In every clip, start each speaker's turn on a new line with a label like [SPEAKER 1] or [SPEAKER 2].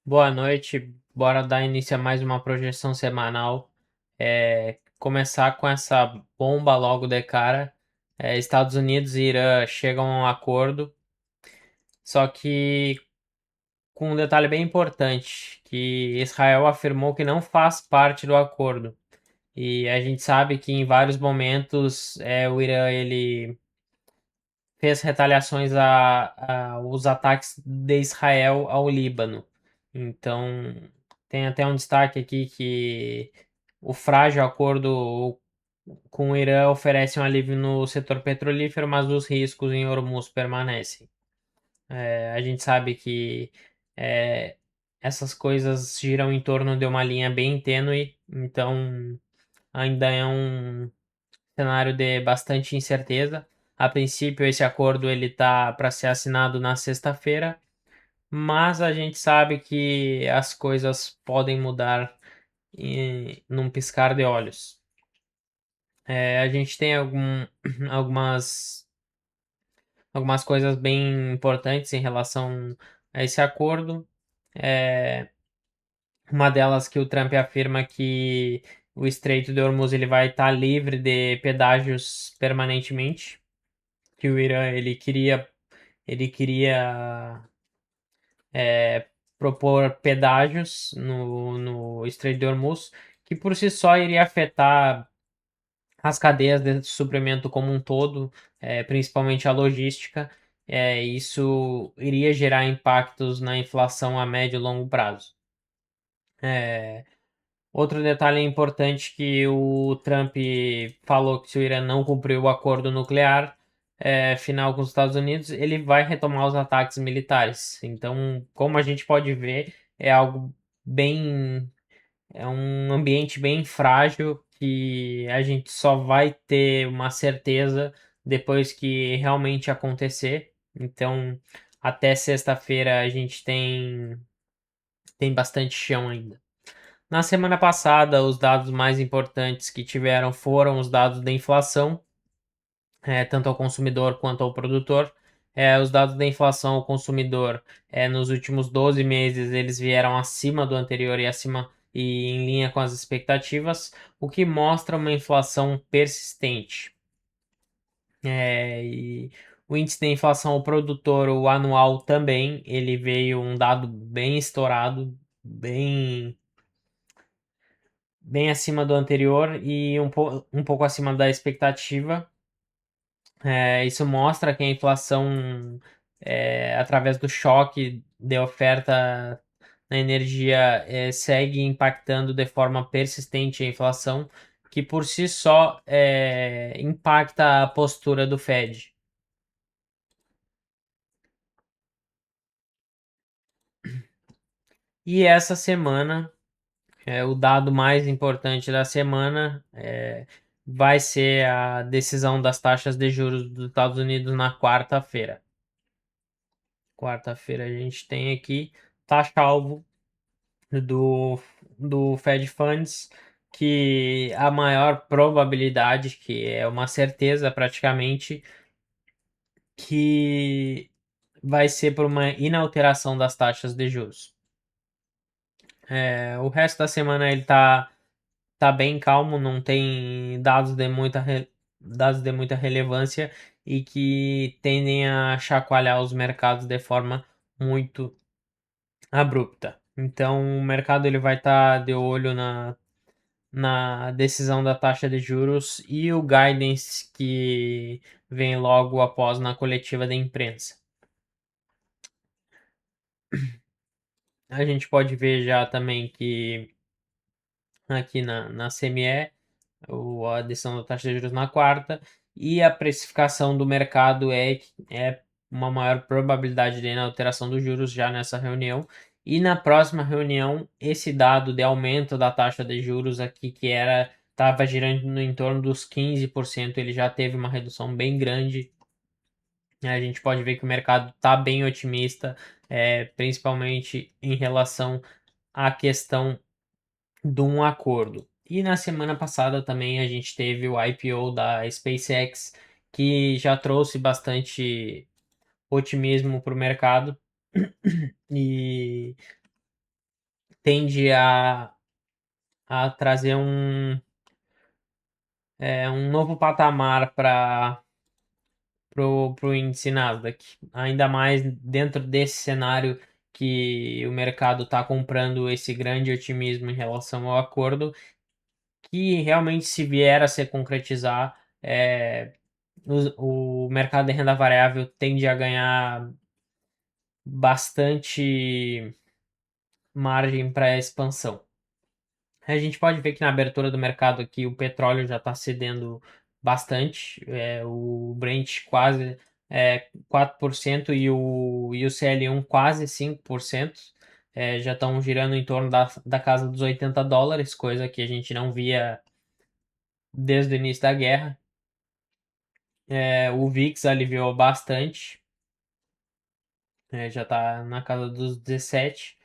[SPEAKER 1] Boa noite, bora dar início a mais uma projeção semanal. Começar com essa bomba logo de cara. Estados Unidos e Irã chegam a um acordo, só que com um detalhe bem importante, que Israel afirmou que não faz parte do acordo. E a gente sabe que em vários momentos o Irã ele fez retaliações aos ataques de Israel ao Líbano. Então, tem até um destaque aqui que o frágil acordo com o Irã oferece um alívio no setor petrolífero, mas os riscos em Hormuz permanecem. A gente sabe que é, essas coisas giram em torno de uma linha bem tênue, então ainda é um cenário de bastante incerteza. A princípio, esse acordo ele tá para ser assinado na sexta-feira, mas a gente sabe que as coisas podem mudar num piscar de olhos. A gente tem algumas, algumas coisas bem importantes em relação a esse acordo. É, uma delas que o Trump afirma que o Estreito de Hormuz ele vai estar livre de pedágios permanentemente, que o Irã ele queria propor pedágios no Estreito de Hormuz, que por si só iria afetar as cadeias de suprimento como um todo, principalmente a logística. Isso iria gerar impactos na inflação a médio e longo prazo. Outro detalhe importante que o Trump falou que se o Irã não cumprir o acordo nuclear final com os Estados Unidos, ele vai retomar os ataques militares. Então, como a gente pode ver, bem, é um ambiente bem frágil que a gente só vai ter uma certeza depois que realmente acontecer. Então, até sexta-feira a gente tem bastante chão ainda. Na semana passada, os dados mais importantes que tiveram foram os dados da inflação, tanto ao consumidor quanto ao produtor. Os dados da inflação ao consumidor, nos últimos 12 meses, eles vieram acima do anterior e acima e em linha com as expectativas, o que mostra uma inflação persistente. E o índice de inflação ao produtor, o anual também, ele veio um dado bem estourado, bem acima do anterior e um pouco acima da expectativa. Isso mostra que a inflação, através do choque de oferta na energia, segue impactando de forma persistente a inflação, que por si só impacta a postura do Fed. E essa semana, o dado mais importante da semana vai ser a decisão das taxas de juros dos Estados Unidos na quarta-feira. Quarta-feira a gente tem aqui taxa-alvo do, do Fed Funds, que a maior probabilidade, que é uma certeza praticamente, que vai ser por uma inalteração das taxas de juros. O resto da semana ele tá bem calmo, não tem dados de muita relevância e que tendem a chacoalhar os mercados de forma muito abrupta. Então, o mercado ele vai estar de olho na decisão da taxa de juros e o guidance que vem logo após na coletiva da imprensa. A gente pode ver já também que aqui na CME a decisão da taxa de juros na quarta, e a precificação do mercado é uma maior probabilidade de inalteração dos juros já nessa reunião. E na próxima reunião, esse dado de aumento da taxa de juros aqui, que estava girando no entorno dos 15%, ele já teve uma redução bem grande. A gente pode ver que o mercado está bem otimista, principalmente em relação à questão de um acordo. E na semana passada também a gente teve o IPO da SpaceX, que já trouxe bastante otimismo para o mercado. E tende a trazer um novo patamar para o índice Nasdaq. Ainda mais dentro desse cenário que o mercado está comprando esse grande otimismo em relação ao acordo, que realmente se vier a se concretizar, o mercado de renda variável tende a ganhar bastante margem para expansão. A gente pode ver que na abertura do mercado aqui o petróleo já está cedendo bastante, o Brent quase 4% e o CL1 quase 5%, já estão girando em torno da casa dos $80, coisa que a gente não via desde o início da guerra. O VIX aliviou bastante, já está na casa dos 17.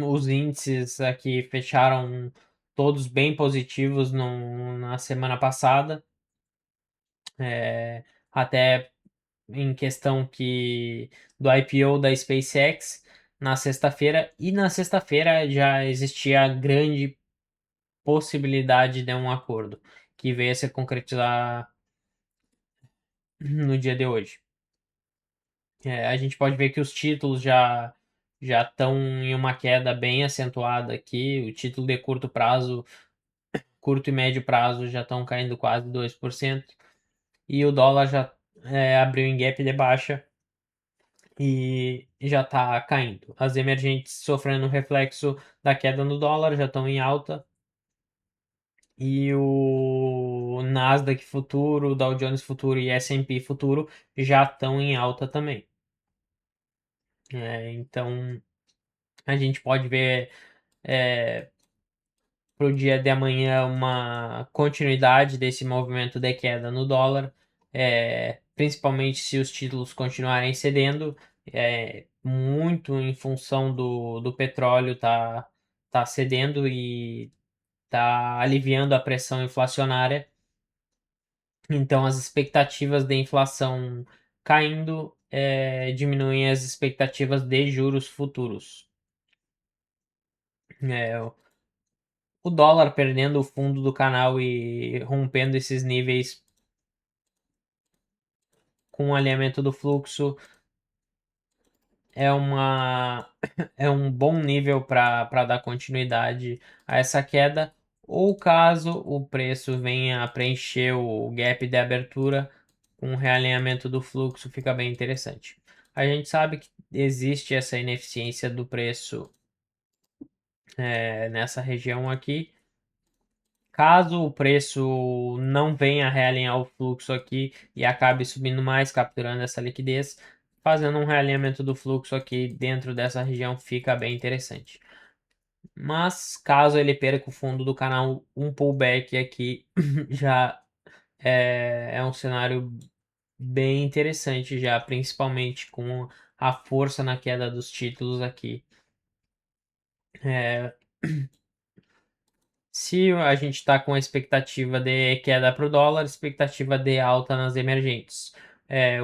[SPEAKER 1] Os índices aqui fecharam todos bem positivos na semana passada, até em questão do IPO da SpaceX na sexta-feira, e na sexta-feira já existia a grande possibilidade de um acordo que veio a se concretizar no dia de hoje. A gente pode ver que os títulos já estão em uma queda bem acentuada aqui. O título de curto prazo, curto e médio prazo já estão caindo quase 2%. E o dólar já abriu em gap de baixa e já está caindo. As emergentes sofrendo reflexo da queda no dólar já estão em alta. E o Nasdaq futuro, o Dow Jones futuro e S&P futuro já estão em alta também. Então a gente pode ver para o dia de amanhã uma continuidade desse movimento de queda no dólar, principalmente se os títulos continuarem cedendo, muito em função do petróleo tá cedendo e tá aliviando a pressão inflacionária. Então as expectativas de inflação caindo, diminuem as expectativas de juros futuros. O dólar perdendo o fundo do canal e rompendo esses níveis com o alinhamento do fluxo é uma é um bom nível para dar continuidade a essa queda, ou caso o preço venha a preencher o gap de abertura com o realinhamento do fluxo, fica bem interessante. A gente sabe que existe essa ineficiência do preço nessa região aqui. Caso o preço não venha a realinhar o fluxo aqui e acabe subindo mais, capturando essa liquidez, fazendo um realinhamento do fluxo aqui dentro dessa região fica bem interessante. Mas caso ele perca o fundo do canal, um pullback aqui já é um cenário bem interessante já, principalmente com a força na queda dos títulos aqui. Se a gente está com a expectativa de queda para o dólar, expectativa de alta nas emergentes.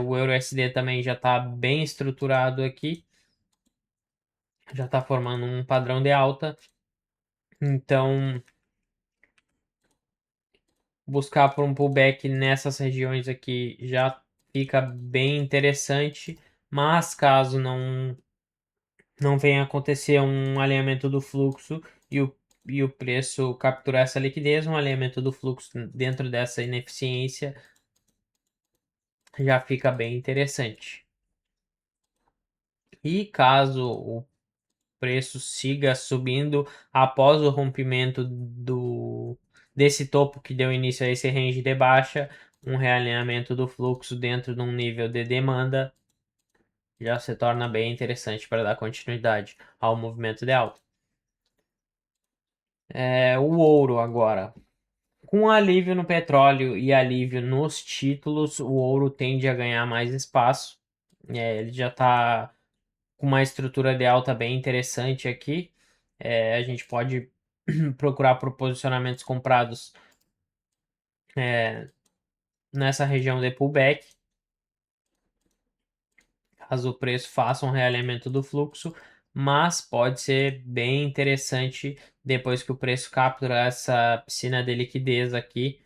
[SPEAKER 1] O euro USD também já está bem estruturado aqui, já está formando um padrão de alta. Então, buscar por um pullback nessas regiões aqui já fica bem interessante, mas caso não venha acontecer um alinhamento do fluxo e o preço capturar essa liquidez, um alinhamento do fluxo dentro dessa ineficiência já fica bem interessante. E caso o preço siga subindo após o rompimento desse topo que deu início a esse range de baixa, um realinhamento do fluxo dentro de um nível de demanda já se torna bem interessante para dar continuidade ao movimento de alta. O ouro agora. Com alívio no petróleo e alívio nos títulos, o ouro tende a ganhar mais espaço. Ele já está com uma estrutura de alta bem interessante aqui. A gente pode procurar por posicionamentos comprados nessa região de pullback, caso o preço faça um realinhamento do fluxo. mas pode ser bem interessante depois que o preço capturar essa piscina de liquidez aqui,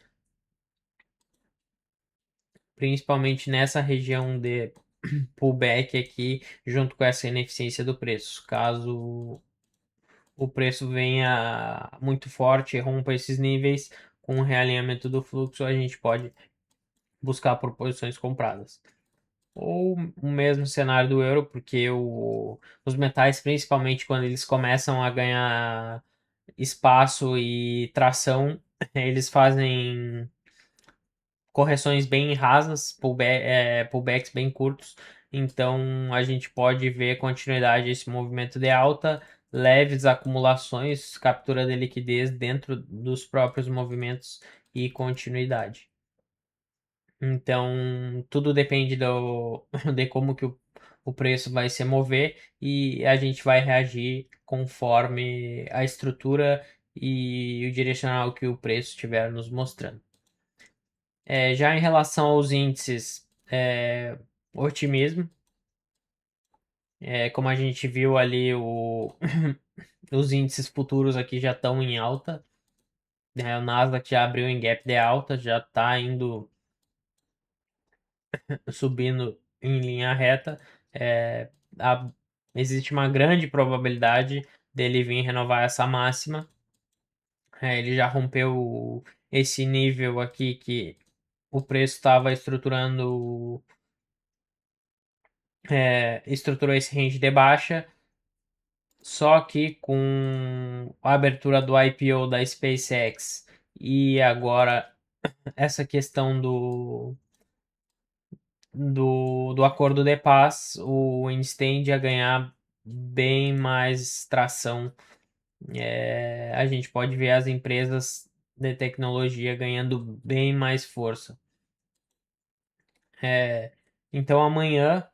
[SPEAKER 1] principalmente nessa região de pullback aqui, junto com essa ineficiência do preço. Caso o preço venha muito forte e rompa esses níveis, com o realinhamento do fluxo, a gente pode buscar por posições compradas. Ou o mesmo cenário do euro, porque os metais, principalmente quando eles começam a ganhar espaço e tração, eles fazem correções bem rasas, pullbacks bem curtos. Então a gente pode ver continuidade desse movimento de alta, leves acumulações, captura de liquidez dentro dos próprios movimentos e continuidade. Então, tudo depende de como que o preço vai se mover e a gente vai reagir conforme a estrutura e o direcional que o preço estiver nos mostrando. Já em relação aos índices, otimismo. Como a gente viu ali, os índices futuros aqui já estão em alta. O Nasdaq já abriu em gap de alta, já está indo subindo em linha reta, é, a- existe uma grande probabilidade dele vir renovar essa máxima. Ele já rompeu esse nível aqui que o preço estava estruturou esse range de baixa, só que com a abertura do IPO da SpaceX e agora essa questão do acordo de paz, o índice tende a ganhar bem mais tração. A gente pode ver as empresas de tecnologia ganhando bem mais força. É, então amanhã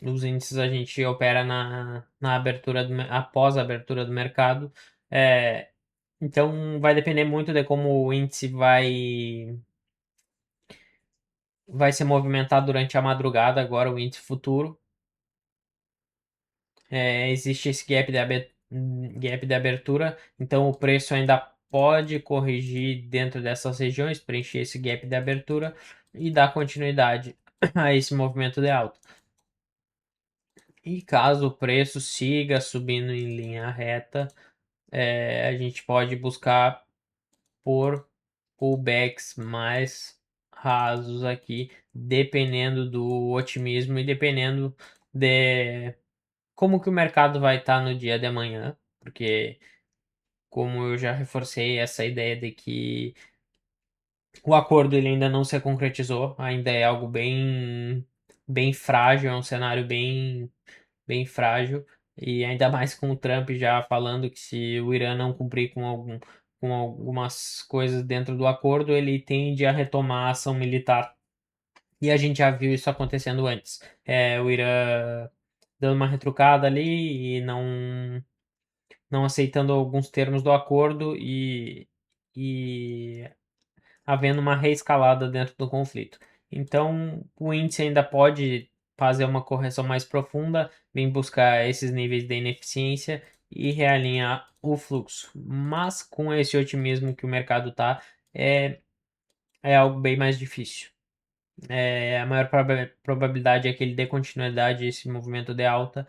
[SPEAKER 1] os índices a gente opera na abertura após a abertura do mercado. É, então vai depender muito de como o índice vai se movimentar durante a madrugada, agora o índice futuro. Existe esse gap de abertura, então o preço ainda pode corrigir dentro dessas regiões, preencher esse gap de abertura e dar continuidade a esse movimento de alta. E caso o preço siga subindo em linha reta, a gente pode buscar por pullbacks mais rasos aqui, dependendo do otimismo e dependendo de como que o mercado vai estar no dia de amanhã, porque como eu já reforcei essa ideia de que o acordo ele ainda não se concretizou, ainda é algo bem frágil, é um cenário bem frágil, e ainda mais com o Trump já falando que se o Irã não cumprir com algumas coisas dentro do acordo, ele tende a retomar a ação militar. E a gente já viu isso acontecendo antes. O Irã dando uma retrucada ali e não aceitando alguns termos do acordo e havendo uma reescalada dentro do conflito. Então, o índice ainda pode fazer uma correção mais profunda, vir buscar esses níveis de ineficiência e realinhar o fluxo. Mas com esse otimismo que o mercado está, é algo bem mais difícil. A maior probabilidade é que ele dê continuidade a esse movimento de alta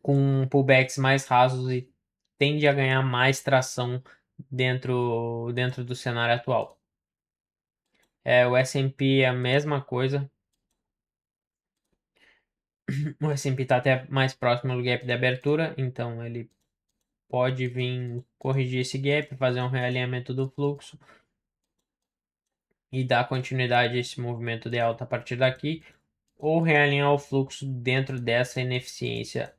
[SPEAKER 1] com pullbacks mais rasos e tende a ganhar mais tração dentro do cenário atual. O S&P é a mesma coisa. O S&P está até mais próximo do gap de abertura, então ele pode vir corrigir esse gap, fazer um realinhamento do fluxo e dar continuidade a esse movimento de alta a partir daqui, ou realinhar o fluxo dentro dessa ineficiência,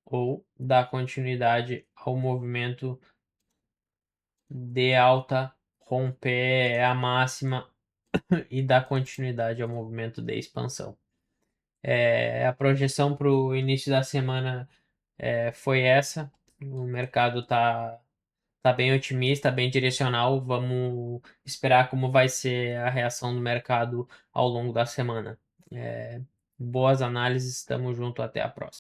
[SPEAKER 1] ou dar continuidade ao movimento de alta, romper a máxima e dar continuidade ao movimento de expansão. A projeção para o início da semana foi essa. O mercado está tá bem otimista, bem direcional. Vamos esperar como vai ser a reação do mercado ao longo da semana. Boas análises, estamos junto, até a próxima.